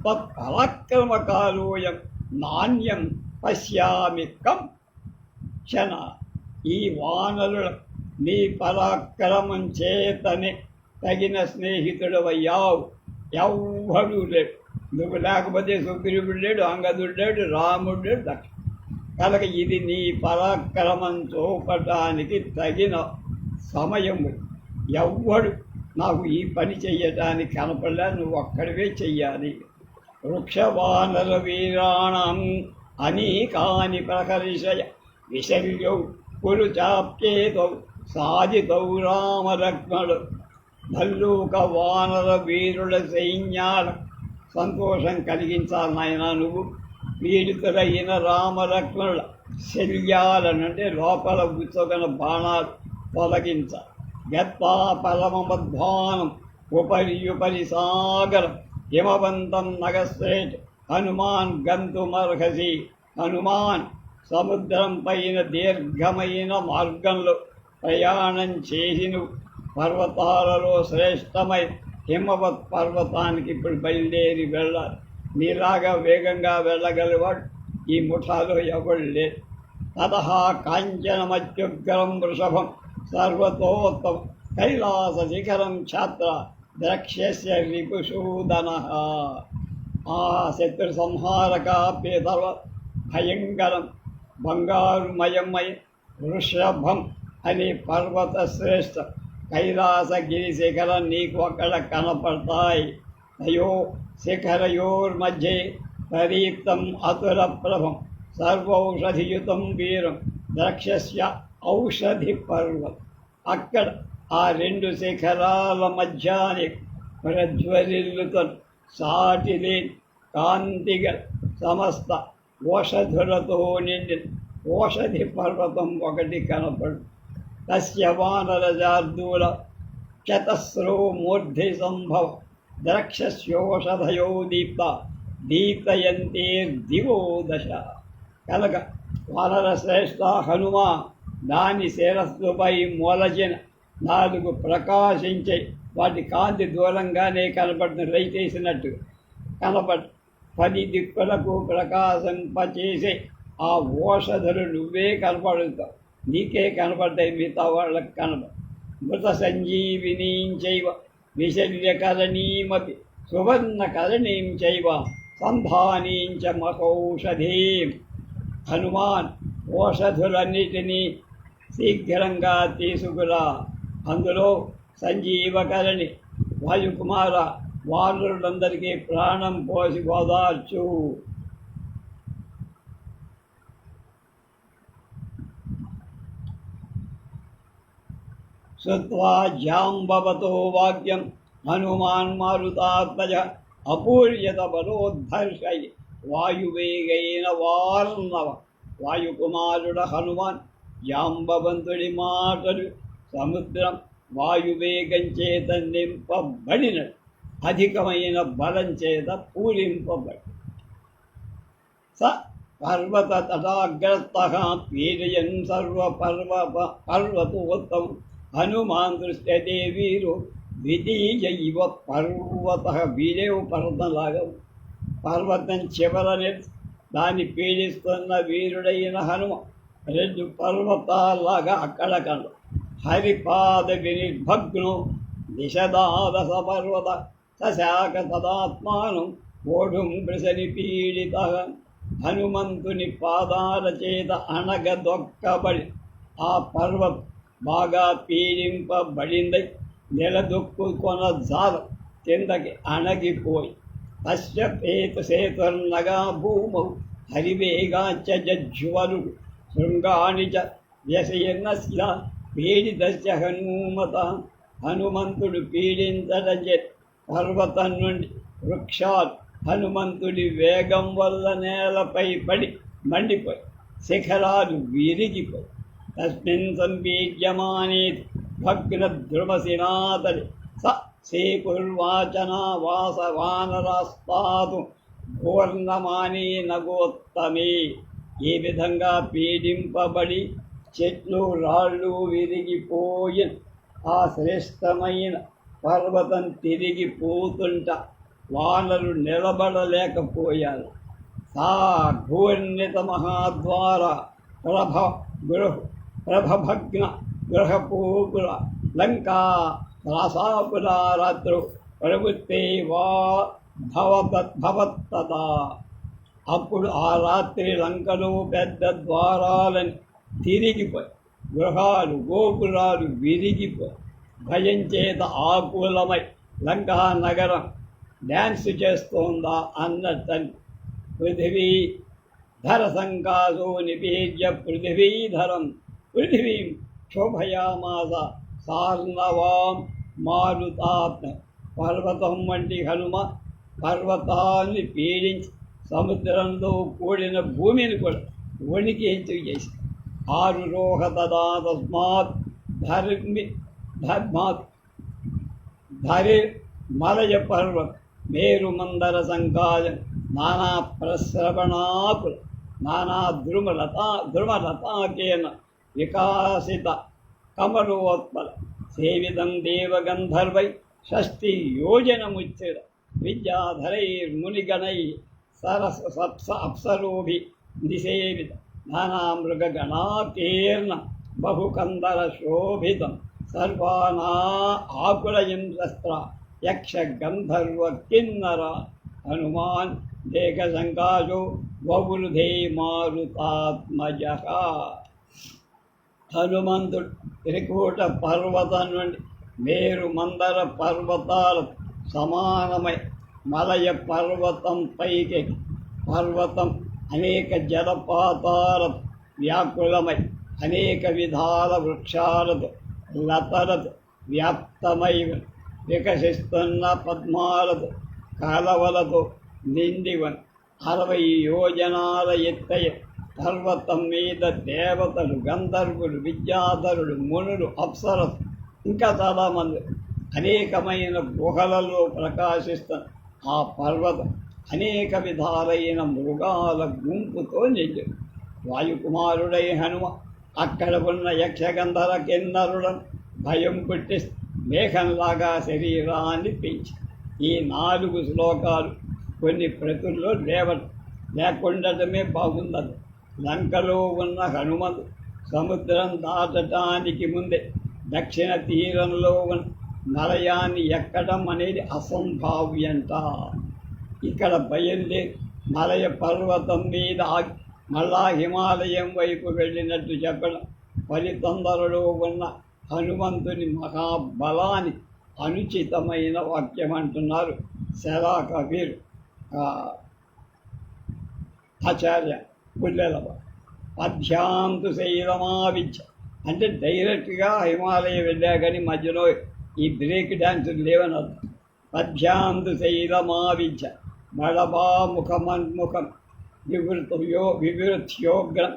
తత్పరాక్రమకారోయం నాణ్యం పశ్యామి కం క్షణ. ఈ వానరుల నీ పరాక్రమం చేతనే తగిన స్నేహితుడవయ్యావు. ఎవ్వడు లేడు, నువ్వు లేకపోతే సుగ్రీవుడు లేడు, అంగదుడు లేడు, రాముడు లేడు, దక్ష కనుక ఇది నీ పరాక్రమం చూపటానికి తగిన సమయం. ఎవ్వడు నాకు ఈ పని చెయ్యటానికి కనపడలే, నువ్వు ఒక్కడివే చెయ్యాలి. వృక్షవానర వీరాణం అనేకాని ప్రకర్షయ విశల్యౌ కురు చాప్యేతౌ సాధితౌ రామలక్ష్మణుడు. భల్లూక వానర వీరుల సైన్యాల సంతోషం కలిగించాలి నాయన. నువ్వు పీడితులైన రామలక్ష్మణుల శల్యాలనంటే లోపల గుచ్చగల బాణాలు తొలగించాలి. గత్వా పరమమధ్వానం ఉపరి సాగరం హిమవంతం నగశ్రేట్ హనుమాన్ గంతుమర్హసి. హనుమాన్ సముద్రం పైన దీర్ఘమైన మార్గంలో ప్రయాణం చేసిన పర్వతాలలో శ్రేష్టమై హిమవత్ పర్వతానికి ఇప్పుడు బయలుదేరి వెళ్ళాలి. నీలాగా వేగంగా వెళ్ళగలివాడు ఈ ముఠాలో ఎవడు లేదు. తతః కాంచనమత్యుగ్రం వృషభం సర్వతోత్తమం కైలాస శిఖరం ఛాత్ర ద్రక్ష్యస్య రిపుసూదన. ఆ శత్రు సంహారకాప్యతర్వ భయంకరం బంగారుమయమై వృషభం అనే పర్వత శ్రేష్ఠ కైలాసగిరి శిఖరం నీకు అక్కడ కనపడతాయి. అయో శిఖరయోర్మధ్యే ప్రదీప్తం అతురప్రభం సర్వౌషధియుతం వీరం ద్రక్ష్యస్య ఔషధి పర్వతం. అక్కడ ఆ రెండు శిఖరాల మధ్యాన్ని ప్రజ్వరిల్లుతో సాటి లేని కాంతిగా సమస్త ఓషధులతో నిండిన ఓషధి పర్వతం ఒకటి కనపడు. తస్య వానరజార్దూల చతస్రో మూర్ధి సంభవ ద్రక్షస్యోషధయో దీప్త దీప్తయంతేర్దివో దశ. కనుక వానర శ్రేష్ఠ హనుమ దాని శిరస్సుపై మూలచిన 4 ప్రకాశించే వాటి కాంతి దూరంగానే కనపడుతుంది, రైతేసినట్టు కనపడు. 10 దిక్కులకు ప్రకాశింపచేసే ఆ ఓషధులు నువ్వే కనపడుతావు, నీకే కనపడతాయి, మిగతా వాళ్ళకి కనపడ. మృత సంజీవినీం చైవ విశల్యకరణీమపి సువర్ణకరణీం చైవ సంధానీం చ మహౌషధీం. హనుమాన్ ఓషధులన్నిటినీ శీఘ్రంగా తీసుకురా, అందులో సంజీవకరణి వాయుకుమార వానరులందరికీ ప్రాణం పోసి ఓదార్చు. శ్రుత్వా జాంబవతో వాక్యం హనుమాన్ మారుతాత్మజ అపూర్యత బలోద్ధర్షై వాయువేగైన వార్ణవ. వాయుకుమారుడ హనుమాన్ జాంబవంతుడి మాటలు సముద్రం వాయువేగం చేత నింపబడినడు, అధికమైన బలం చేత పూరింపబడి. స పర్వత తటాగ్రస్తః పీడయన్ పర్వతోత్తమం హనుమాన్ దృశ్యతే వీరు ద్వితీయ ఇవ పర్వత. వీరేవు పర్వతంలాగా పర్వతం చివరని దాన్ని పీడిస్తున్న వీరుడైన హనుమ 2 పర్వతాల్లాగా అక్కడ కను. హరిపాద వినిర్భగ్నో దిశదాదస పర్వత సశాక తదాత్మానం ఓఢుం వృషని పీడిత. హనుమంతుని పాదాల చేత అణగదొక్కబడి ఆ పర్వతం బాగా పీడింపబడింది. నిలదొక్కుకొన జాల కిందకి అణగిపోయి తస్య పేతుసేతుర్నగా భూమౌ హరివేగాచ జజ్వరుడు శృంగాని చ వ్యసయనస్య పీడితస్య హనుమత. హనుమంతుడు పీడించడం చేత పర్వతం నుండి వృక్షాలు హనుమంతుడి వేగం వల్ల నేలపై పడి మండిపోయి శిఖరాలు విరిగిపోయి తస్మిన్ సంపీడ్యమానే భగ్నద్రుమసినాతడి స సేకుర్వాచనా వాసవానరాస్తాదు పూర్ణమానే నగోత్తమే. ఈ విధంగా పీడింపబడి చెట్లు రాళ్ళు విరిగిపోయిన ఆ శ్రేష్టమైన పర్వతం తిరిగిపోతుంట వానరు నిలబడలేకపోయారు. సా ఘూర్ణిత మహాద్వార ప్రభభగ్న గృహపూపుల లంకా రాసాపురారాత్రు ప్రవృత్తే వా భవత్తదా. అప్పుడు ఆ రాత్రి లంకలో పెద్ద ద్వారాలని తిరిగిపోయి గృహాలు గోపురాలు విరిగిపోయి భయం చేత ఆకులమై లంకా నగరం డ్యాన్స్ చేస్తోందా అన్నట్టని పృథివీ ధర సంకాసో నిపీడ్య పృథివీధరం పృథివీం శోభయామాస సార్ణవాం మారుతాత్మ. పర్వతం వంటి హనుమ పర్వతాన్ని పీడించి సముద్రంలో కూడిన భూమిని కూడా వణికించు చేసి ఆరురోహ తదా తస్మాత్ ధరి మలయ పర్వత మేరు మందర సంకాయం నానా ప్రశ్రవణాకుల నానా ధ్రుమలతాకేన వికాసిత కమలోత్పల సేవితం దేవగంధర్వై షష్ఠి యోజనముచ్చిర విద్యాధరైర్మునిగణై సరస సప్స అప్సరోభి నిసేవిత నానామృగగణాకీర్ణ బహుకందర శోభితం సర్వానా ఆకులయం శస్త్ర యక్ష గంధర్వ కిన్నర హనుమాన్ దేహసంకాశో వవృధే మారుతాత్మజ. హనుమంతుడు త్రికూట పర్వతం నుండి మేరు మందర పర్వతాల సమానమై మలయ పర్వతం పైకి పర్వతం అనేక జలపాతాల వ్యాకులమై అనేక విధాల వృక్షాలతో లతలతో వ్యాప్తమై వికసిస్తున్న పద్మాలతో కాలవలతో నిండివన్ 60 యోజనాల ఎత్తయ పర్వతం మీద దేవతలు గంధర్వులు విద్యాధరులు మునులు అప్సరసు ఇంకా చాలామంది అనేకమైన గుహలలో ప్రకాశిస్తున్న ఆ పర్వతం అనేక విధాలైన మృగాల గుంపుతో నిండి వాయుకుమారుడై హనుమ అక్కడ ఉన్న యక్షగంధర కిన్నరులను భయం పుట్టి మేఘంలాగా శరీరాన్ని పెంచి ఈ 4 శ్లోకాలు కొన్ని ప్రతుల్లో లేకుండటమే బాగుండదు. లంకలో ఉన్న హనుమను సముద్రం దాటటానికి ముందే దక్షిణ తీరంలో ఉన్న మలయాన్ని ఎక్కడం అనేది అసంభావ్యంట. ఇక్కడ బయలుదేరి మలయ పర్వతం మీద మళ్ళా హిమాలయం వైపు వెళ్ళినట్టు చెప్పడం ఫలితొందరలో ఉన్న హనుమంతుని మహాబలాన్ని అనుచితమైన వాక్యం అంటున్నారు శలాకవీరు ఆచార్య పుల్లెలవ. పద్యాంతు శైలమావిచ్చ అంటే డైరెక్ట్గా హిమాలయం వెళ్ళా కానీ మధ్యలో ఈ బ్రేక్ డ్యాన్సులు లేవని అర్థం. పద్యాంతు శైలమావిచ్చ బడబా ముఖమన్ముఖం వివృత్యోగ్రం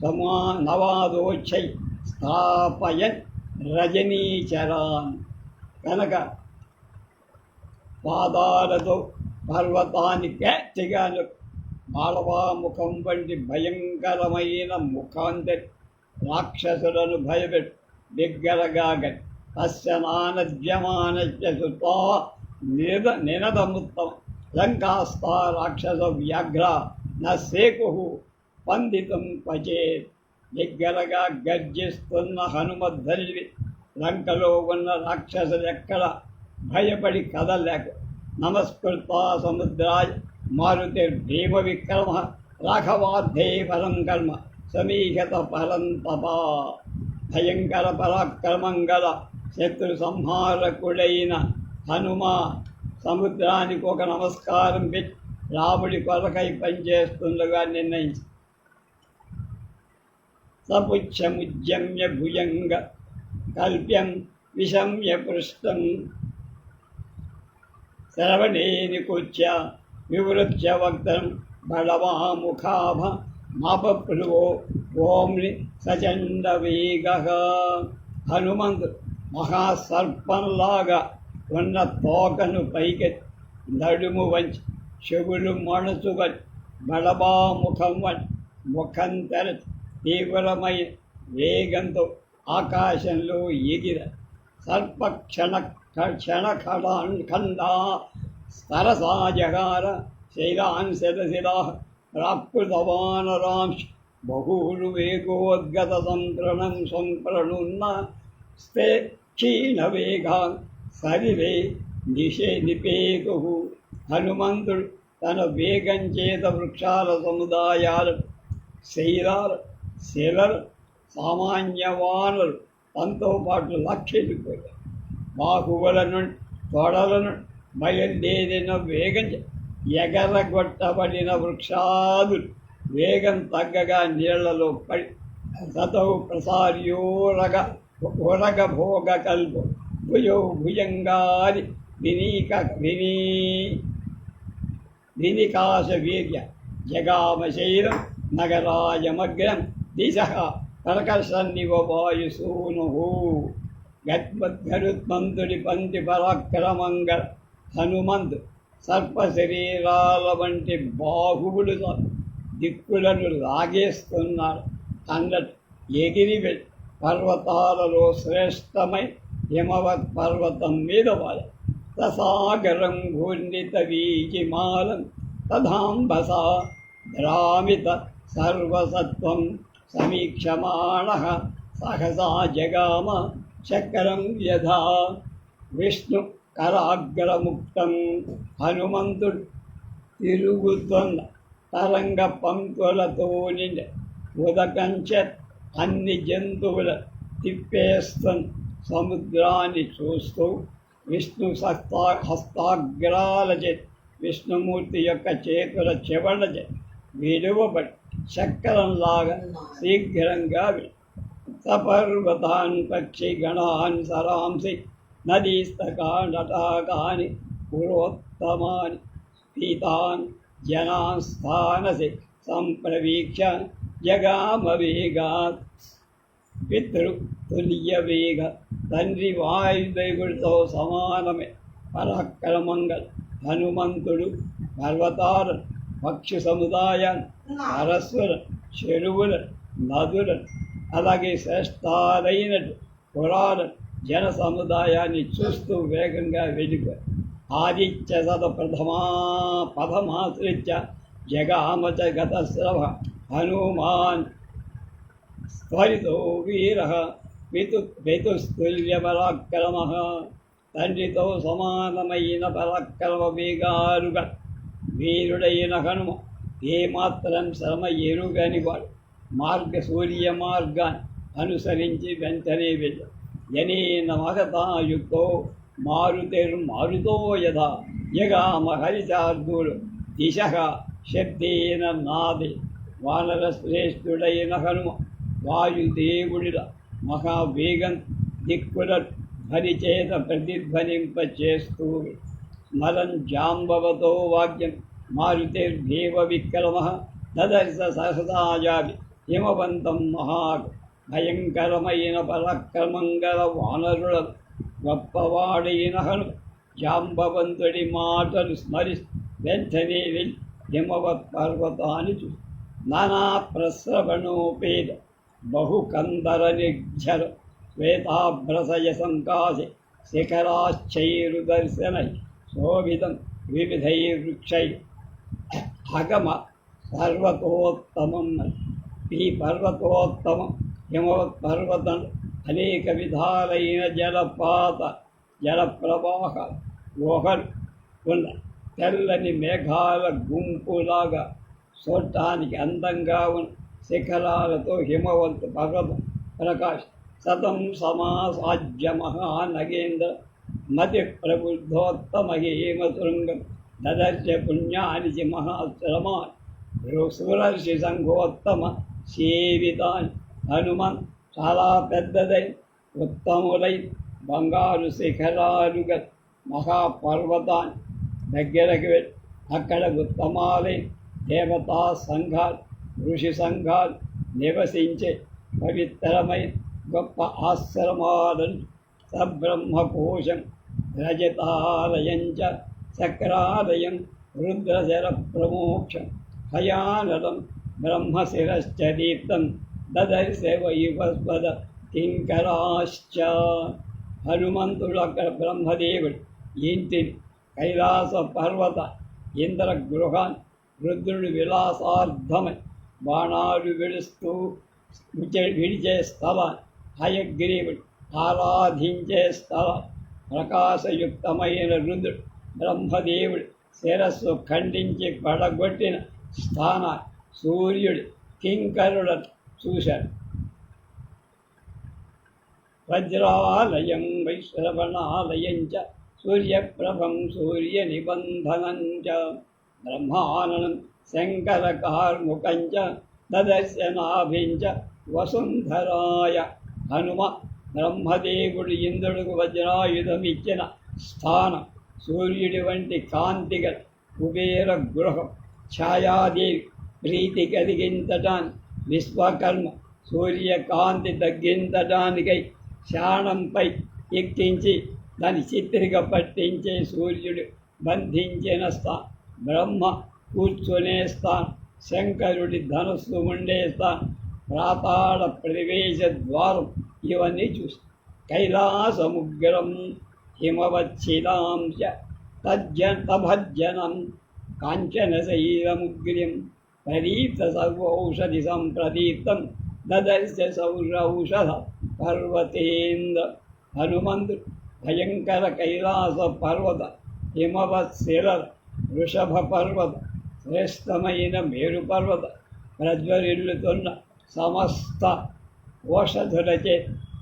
సమా నవాదోచ్చై స్థాపయన్ రజనీచరాన్. కనుక పాదాలతో పర్వతాన్ని గట్టిగా మాళవాముఖం వంటి భయంకరమైన ముఖాంతరి రాక్షసులను భయపెట్టు దగ్గరగాగని తస్యనానద్యమానస్య సుతా నినదముత్తమ లంకాస్థా రాక్షస వ్యాఘ్ర నేకు పండితం పచేత్. దగ్గరగా గర్జిస్తున్న హనుమధ్వజుడి లంకలో ఉన్న రాక్షసులు ఎక్కడ భయపడి కదలేక నమస్కృత సముద్రాయ మారుతిర్భీమ విక్రమ రాఘవార్థే పరం కర్మ సమీహత పరం తపా. భయంకర పరాక్రమం గల శత్రు సంహారకుడైన హనుమ సముద్రానికి ఒక నమస్కారం పెట్టి రాముడి కొరకై పనిచేస్తుండగా నిర్ణయించి సపుచ్చముద్యమ్య భుజంగ కల్ప్యం విషమ్య పృష్టం శ్రవణేని కూర్చ వివృత్య వక్తం బలవాముఖాభ మాపప్లువో ఓంని సచండ వేగ. హనుమంతుడు మహాసర్పంలాగా ఉన్న తోకను పైకెత్తి నడుము వంచి చెవులు మణుచుకొని బలబాముఖం వంటి ముఖం తెరచి తీవ్రమైన వేగంతో ఆకాశంలో ఎగిర సర్పక్షణఖండా స్తరసా జగార శైలాన్ శతశిలా ప్రాకృతవానరాంశ బహూరువేగోద్గత సంతృణం సంప్రణున్న స్తే క్షీణవేగాన్ సరివే నిషేధిపేతు. హనుమంతుడు తన వేగం చేత వృక్షాల సముదాయాలు, శైలాలు, శిలలు, సామాన్య వానలు తనతో పాటు లక్షిపోయారు. బాహువులను తొడలను బయలుదేరిన వేగం ఎగరగొట్టబడిన వృక్షాలు వేగం తగ్గగా నీళ్లలో పడి సతౌ ప్రసార్యోరగ ఉరగ భోగ కల్పో భుజో భుజంగాది వినికాశ వీర్య జగామశైలం నగరాయమగ్రం దిశ కర్కర్షన్నివ వాయుసూను. గరుత్మంతుడి పంతి పరాక్రమంగా హనుమంతు సర్పశరీరాల వంటి బాహువులు దిక్కులను లాగేస్తున్నారు అన్నట్టు ఎగిరి పర్వతాలలో శ్రేష్టమై హిమవత్ పర్వతం మీద వాళ్ళు ససాగరం ఘూర్ణిత వీచిమాలం తథాంబసా ద్రామిత సర్వసత్వం సమీక్షమాణ సహసా జగామ చక్రం యథా. విష్ణు కరాగ్రముక్తం హనుమంతుడు తిరుగుతున్న తరంగ పంక్తులతో నిండి ఉదకంచ అన్ని జంతువుల తిప్పేస్తున్న సముద్రాన్ని చూస్తూ విష్ణు హస్తాగ్రాలచే విష్ణుమూర్తి యొక్క చేతుల చివరచే విడువబడి చక్రంలాగా శీఘ్రంగా సపర్వతాన్ పక్షిగణాన్ సరాంసి నదీస్తకాని పురోత్తమాని పీతాన్ జనాన్ స్థానసి సంప్రవీక్ష జగామవేగాత్. పితృతుల్యవేగ తండ్రి వాయుదేవుడితో సమానమే పరాక్రమంగా హనుమంతుడు పర్వతాలను, పక్షి సముదాయాన్ని, సరస్సులను, చెరువులను, నదులను, అలాగే శ్రేష్టాలైనటు పురాలను, జన సముదాయాన్ని చూస్తూ వేగంగా వెళ్ళిపోయారు. ఆదిత్య పదమాశ్రిత్య జగామచ గతస్రవ హనుమాన్ త్వరితో వీర పితుస్తుల్యపరాక్రమ. తండ్రితో సమానమైన పరాక్రమ వేగాలుగా వీరుడైన హనుమ ఏమాత్రం శ్రమ ఎరుగనివాడు సూర్య మార్గాన్ని అనుసరించి వెంటనే వెళ్ళి జనేన మహతాయుక్తో మారుతో యథా జగామ హరిచార్దుడు దిశ శబ్దేన నాదే. వానర శ్రేష్ఠుడైన హనుమ వాయుదేవుడిల మహావేగం దిక్కుల ధ్వనిచేత ప్రతిధ్వనింపచేస్తూ స్మరం జాంబవతో వాక్యం మారుతేర్దేవ విక్రమ దదర్శ సహసాయాది హిమవంతం మహాగ్. భయంకరమైన పరాక్రమంగల వానరుల గొప్పవాడైన హను జాంబవంతుడి మాటలు స్మరి వెంటనే వెళ్ళి హిమవత్ పర్వతాన్ని చూసి నానా ప్రస్రవణోపేద బహుకందర నిర్ఝర శ్వేతాభ్రసయ సంకాశే శిఖరాశ్చైరుదర్శనై శోభితం వివిధైర్వృక్షై అగమ పర్వతోత్తమం. ఈ పర్వతోత్తమం హిమవత్ పర్వతం అనేక విధాలైన జలప్రవాహ గుహలు ఉన్న తెల్లని మేఘాల గుంపులాగా చూడటానికి అందంగా ఉన్న శిఖరాలతో హిమవంతు పర్వతం ప్రకాశ్ సతం సమాసాజ్య మహానగేంద్ర మతి ప్రబుద్ధోత్తమ హేమశృంగం దదర్శ పుణ్యాని మహాశ్రమాన్ సురర్షి సంఘోత్తమ సేవితాన్ని. హనుమాన్ చాలా పెద్దదై ఉత్తములై బంగారు శిఖరాలుగా మహాపర్వతాన్ని దగ్గరకు వెళ్ళి అక్కడ ఉత్తమాలై దేవతా సంఘాలు, ఋషి సంఘాలు నివసించే పవిత్రమైన గొప్ప ఆశ్రమాలను సబ్రహ్మకోశం రజతాలయంచ చక్రాలయం రుద్రశర ప్రమోక్షం హయానలం బ్రహ్మశిరశ్చ దీప్తం దదర్శ వైవస్వద కింకరాశ్చ. హనుమంతుడు అక్కడ బ్రహ్మదేవుడు ఇంటిని, కైలాస పర్వత ఇంద్ర గృహాన్ని రుద్రుడు విలాసార్థమై బాణాలు విడిచే స్థలాన్ని, హయగ్రీవుడు ఆరాధించే స్థలాన్ని, ప్రకాశయుక్తమైన రుద్రుడు బ్రహ్మదేవుడు శిరస్సు ఖండించి పడగొట్టిన స్థానాన్ని సూర్యుడు కింకరులను చూశాడు. వజ్రాలయం వైశ్రవణాలయం చ సూర్యప్రభం సూర్యనిబంధనం చ బ్రహ్మానందం శంకరకార్ముకం చ దదర్శనాభిం చ వసుంధరాయ. హనుమ బ్రహ్మదేవుడు ఇంద్రుడికి వజ్రాయుధమిచ్చిన స్థానం, సూర్యుడి వంటి కాంతిగల కుబేర గృహం, ఛాయాదేవి ప్రీతి కలిగించటానికి, విశ్వకర్మ సూర్యకాంతి తగ్గించడానికై శాణంపై ఎక్కించి దాని చిత్రిక పట్టించే సూర్యుడు బంధించిన స్థానం, బ్రహ్మ కూర్చునే స్థానం, శంకరుడి ధనుస్సు ఉండే స్థానం, ప్రాతాళ ప్రవేశ ద్వారం, ఇవన్నీ చూసి కైలాసముగ్రం హిమవచ్చిలాంశ తభజ్జనం కాంచనశైలముగ్ర్యం పరీత సర్వౌషధి సంప్రదీప్తం దదర్శ సౌరౌషధ పర్వతేంద్ర. హనుమంతుడు భయంకర కైలాస పర్వత, హిమవత్శిల వృషభ పర్వత, శ్రేష్టమైన మేరు పర్వత, ప్రజ్వరిల్లుతున్న సమస్త ఓషధులచే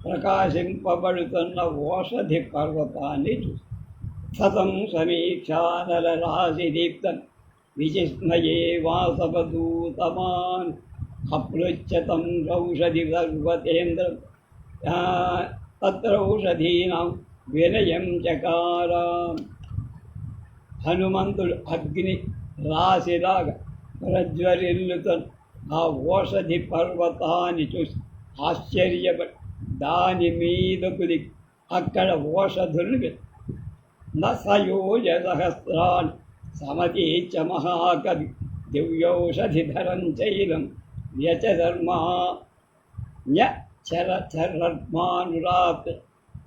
ప్రకాశింపబడుతున్న ఓషధి పర్వతాన్ని చూసి సతం సమీక్షానలరాశిదీప్తం విచిస్మయే వాసవదూతమాన్ అప్లుచ్యతం ఔషధి పర్వతేంద్రం తత్రౌషధీనాం వినయం చకార. హనుమంతుడు అగ్ని రాశిలాగా ప్రజ్వరిల్లుతున్న ఆ ఓషధి పర్వతాన్ని చూసి ఆశ్చర్యపడి దాని మీదకు దిగి అక్కడ ఓషధులు నయోజ సహస్రాన్ని సమతీచ మహాకవి దివ్యౌషధిధరం చైలం వ్యచధర్మా చరర్మానురాత్.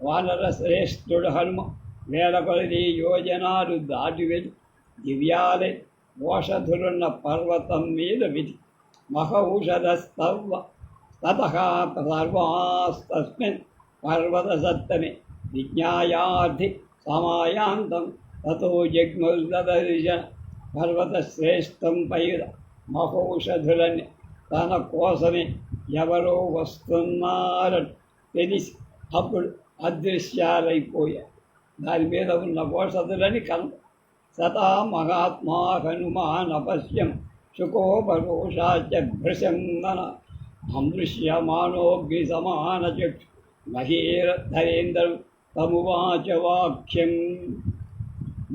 వానరశ్రేష్ఠుడు హనుమ వేల కొలది యోజనాలు దాటి వెళ్ళి దివ్యాలే ఓషధులున్న పర్వతం మీద విధి మహౌషధస్తవ తతః సర్వాస్తస్మిన్ పర్వతసత్తమే విజ్ఞాయార్థి సమాయాంతం తతో జగ్ముర్దర్శన. పర్వతశ్రేష్టం పైన మహౌషధులని తన కోసమే ఎవరో వస్తున్నారని తెలిసి అప్పుడు అదృశ్యాలైపోయాయి. దాని మీద ఉన్న ఓషధులని కనుక సతా మహాత్మా హనుమానపశ్యం శుకోపరోషాచ భృశందన అమృశ్యమానోగ్ని సమానచక్షు మహీరధరేంద్రం తమువాచ వాక్యం.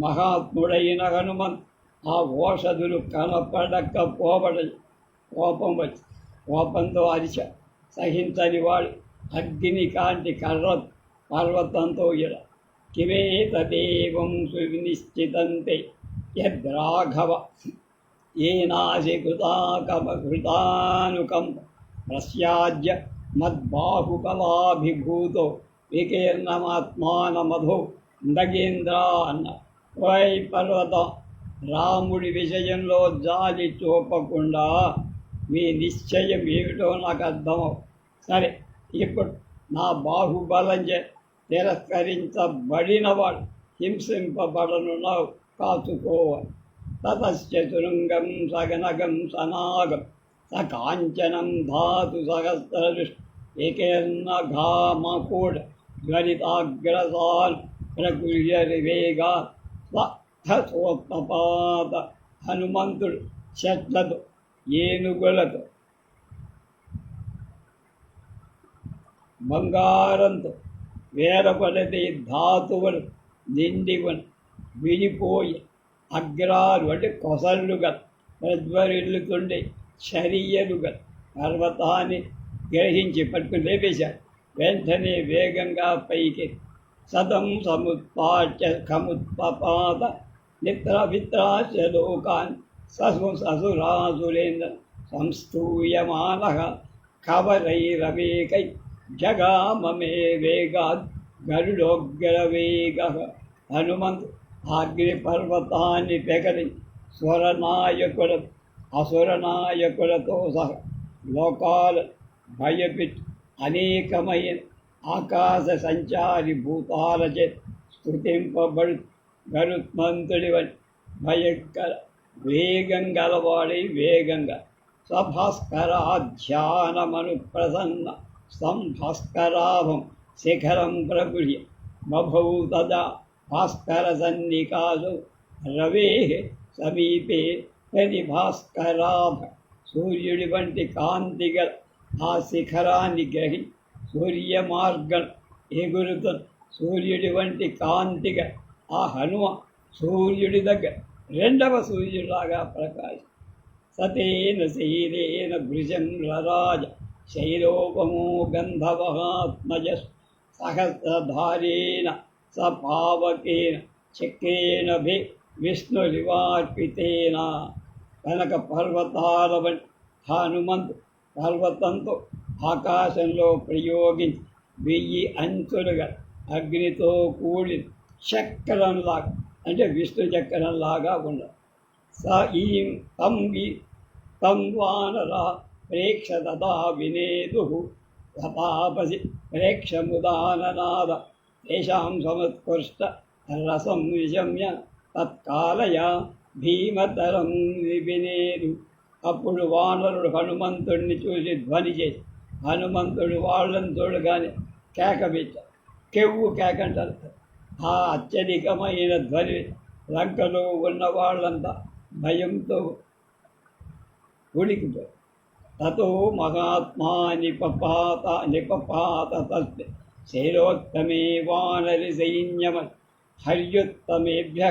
మహాత్ముడైన హనుమంత్ ఆ ఓషధులు కనపడకపోబడి కోపంతో అరిచ. సహించని వాడు అగ్ని కాంతి కర్ర పర్వతంతో ఇడ కిమేతదేవం సునిశ్చితంతే యద్రాఘవ ఏనాశి కృతానుకంప ప్రస్యాజ్య మద్బాహుబలాభిభూతో వికీర్ణమాత్మానమధో ఇందగేంద్ర అన్న. వై పర్వతం, రాముడి విషయంలో జాలి చూపకుండా మీ నిశ్చయం ఏమిటో నాకు అర్థమవు. సరే, ఇప్పుడు నా బాహుబలం తిరస్కరించబడినవాడు హింసింపబడనున్నావు, కాచుకోవాలి. తతశ్చతురంగం సగనగం సనాగం సకాంచనం ధాతు సహస్రదృష్టి ఏకేర్నఘామకూడ జ్వలితాగ్రసాన్ ప్రగృహ్యరివేగా స్వోత్పాత. హనుమంతుడు చెట్లతో, ఏనుగులతో, బంగారంతో వేరపడితే ధాతువులు నిండివని విడిపోయి అగ్రాలు అంటే కొసళ్ళుగా ప్రజ్వరిల్లుతుండే శరీరుగా పర్వతాన్ని గ్రహించి పట్టుకుని లేపేశాడు. వెంటనే వేగంగా పైకి సతం సముత్పాట్య ఖముత్పాత నిత్రవిత్రాశ లోకాన్ ససురాసురేంద్ర సంస్తూయమాన కవరైరవేకై జగామమే వేగాద్ గరుడోగ్రవేగः హనుమంతు అగ్నిపర్వతాన్ని పెకరి స్వరనాయకుల అసురనాయకులతో సహా లోకాలు భయపెట్టి అనేకమైన ఆకాశ సంచారి భూతాలచే స్తుతింపబడు గరుత్మంతుడి వంటి భయంకర వేగం గలవాడై వేగంగా స్వభాస్కరాధ్యానమను ప్రసన్న సంభాస్కరాభం శిఖరం ప్రగుహ్య బభౌ తదా భాస్కర సన్నికాశో రవే సమీపే ప్రతి భాస్కరాభ సూర్యుడి వంటి కాంతిగల ఆ శిఖరాన్ని గ్రహి సూర్య మార్గం ఎగురుతున్న సూర్యుడి వంటి కాంతిగా ఆ హనుమ సూర్యుడి దగ్గర రెండవ సూర్యుడిలాగా ప్రకాశం సతేన శైలేన భృజంగరాజ శైలోపమో గంధవహాత్మజ సహస్రధారేణ సపావకేన చక్రేణ విష్ణురివార్పితేన కనుక పర్వతాల వంటి హనుమంతు పర్వతంతో ఆకాశంలో ప్రయోగించి 1000 అంచులుగా అగ్నితో కూడి చక్రంలాగా అంటే విష్ణు చక్రంలాగా ఉండదు స ఈ తం వానరా ప్రేక్ష తదా వినేదు తపాపసి ప్రేక్షముదాననాద తేషాం సముత్కృష్ట రసం నిశమ్య తత్కాలయ భీమతరం వినేదు. అప్పుడు వానరుడు హనుమంతుడిని చూసి ధ్వని చేసి హనుమంతుడు వాళ్ళని చూడగానే కేక పెట్టారు. కెవ్వు కేక అంటారు. ఆ అత్యధికమైన ధ్వని లంకలో ఉన్న వాళ్ళంతా భయంతో ఉడికిపోయారు. తతో మహాత్మా నిపపాత తస్మి శైలోత్తమే వానరి సైన్యమ హర్యుత్తమేభ్య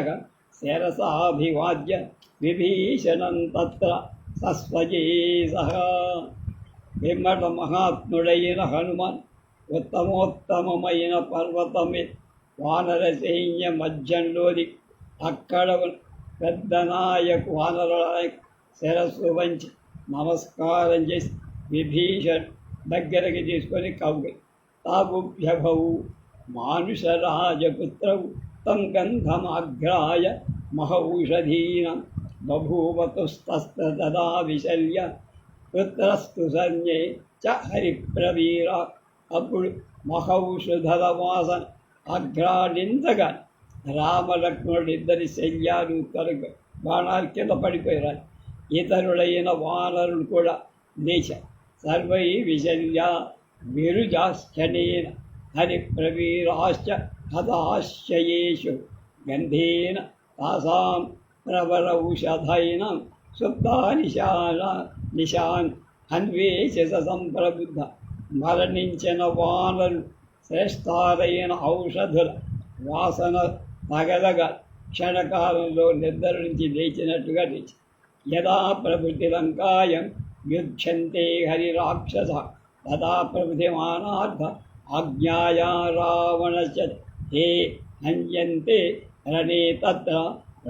శరసాభివాద్య విభీషణం తత్ర సస్వజే సహా. పిమ్మట మహాత్ముడైన హనుమాన్ ఉత్తమోత్తమైన పర్వతమే వానర సైన్య మధ్యంలోని అక్కడ పెద్ద నాయకు వానర శిరస్సు వంచి నమస్కారం చేసి విభీషణ్ దగ్గరికి తీసుకొని కవ్వి తాబుభ్యభవు మానుషరాజపుత్రవు తం గంధమాఘ్రాయ మహౌషధీనం బభూవతుస్తదా విశల్య పుత్రస్తు సన్యే చ హరిప్రవీర. అప్పుడు మహౌషధల వాసన అఘ్రాడించగా రామలక్ష్మణుడిద్దరి శల్యాలు తొలగి బాణాలు కింద పడిపోయారు. ఇతరులైన వానరులు కూడా లేచ సర్వై విశల్య విరుజాశ్చనేన హరిప్రవీరాశ్చ హతాశ్చయేషు గంధేన తాసాం ప్రవరౌషధైన సుప్తానిశాన్ అన్వేషస సంప్రబుద్ధ. మరణించిన వానరులు శ్రేష్ఠాలైన ఔషధుల వాసన తగలగా క్షణకాలంలో నిద్ర నుంచి లేచినట్టుగా లేచి యదా ప్రభృతి లంకాయం యుధ్యంతే హరిరాక్షస తదా ప్రభృతిమానార్థ ఆజ్ఞాయా రావణశ్చ హే హన్యంతే రణే తత్ర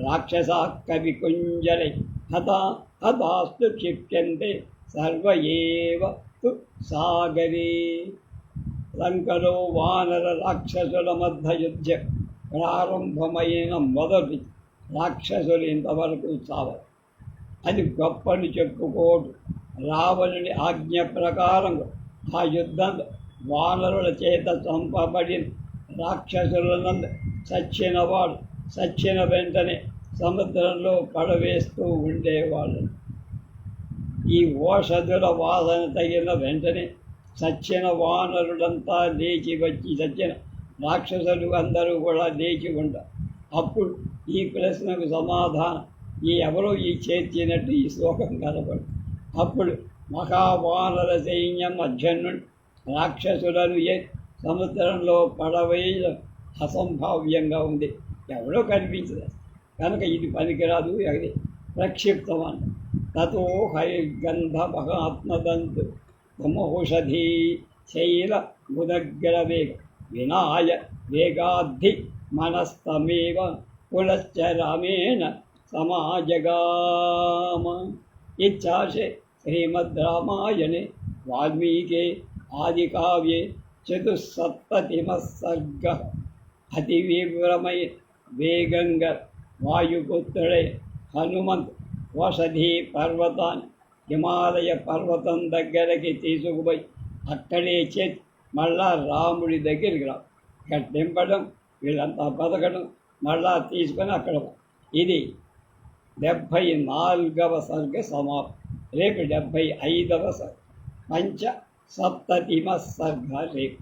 రాక్షసా కవికుంజలై హతాస్తు క్షిప్యంతే సర్వ ఏవ తు సాగరే. లంకలో వానర రాక్షసుల మధ్య యుద్ధం ప్రారంభమైన మొదటి రాక్షసులు ఇంతవరకు చావరు. అది గొప్పని చెప్పుకోడు. రావణుని ఆజ్ఞ ప్రకారంగా ఆ యుద్ధంలో వానరుల చేత చంపబడిన రాక్షసులనందు చచ్చిన వెంటనే సముద్రంలో పడవేస్తూ ఉండేవాళ్ళు. ఈ ఓషధుల వాసన తగిన వెంటనే చచ్చిన వానరులంతా లేచి వచ్చి చచ్చిన రాక్షసులు అందరూ కూడా లేచి ఉంటారు. అప్పుడు ఈ ప్రశ్నకు సమాధానం ఎవరో చేర్చినట్టు ఈ శ్లోకం కనపడు. అప్పుడు మహావానర సైన్యం మధ్య నుండి రాక్షసులను సముద్రంలో పడవేయడం అసంభావ్యంగా ఉంది. ఎవరో కనిపించదు కనుక ఇది పనికిరాదు, అది ప్రక్షిప్తమన్న. తతో హరిగంధ మహాత్మదంతు బ్రహ్మౌషధీ శైల ముదగ్రవేగ వినాయ వేగాద్ధి మనస్తమేవ పునశ్చ రామేణ సమాజగామ. ఇచ్చాశే శ్రీమద్ రామాయణే వాల్మీకే ఆదికావ్యే చతుసప్తతిమ సర్గ అతి వివరమై వేగంగా వాయుపుత్రుడై హనుమంత్ వసధి పర్వతాన్ని హిమాలయ పర్వతం దగ్గరికి తీసుకుపోయి అక్కడే చేసి మళ్ళా రాముడి దగ్గరికి రా ఇక్కడ దింపడం వీళ్ళంతా బతకడం మళ్ళా తీసుకొని అక్కడ ఇది 74వ సర్గ సమాప్తి. రేపు 75వ సర్గ పంచ సప్తతిమ సర్గ రేపు.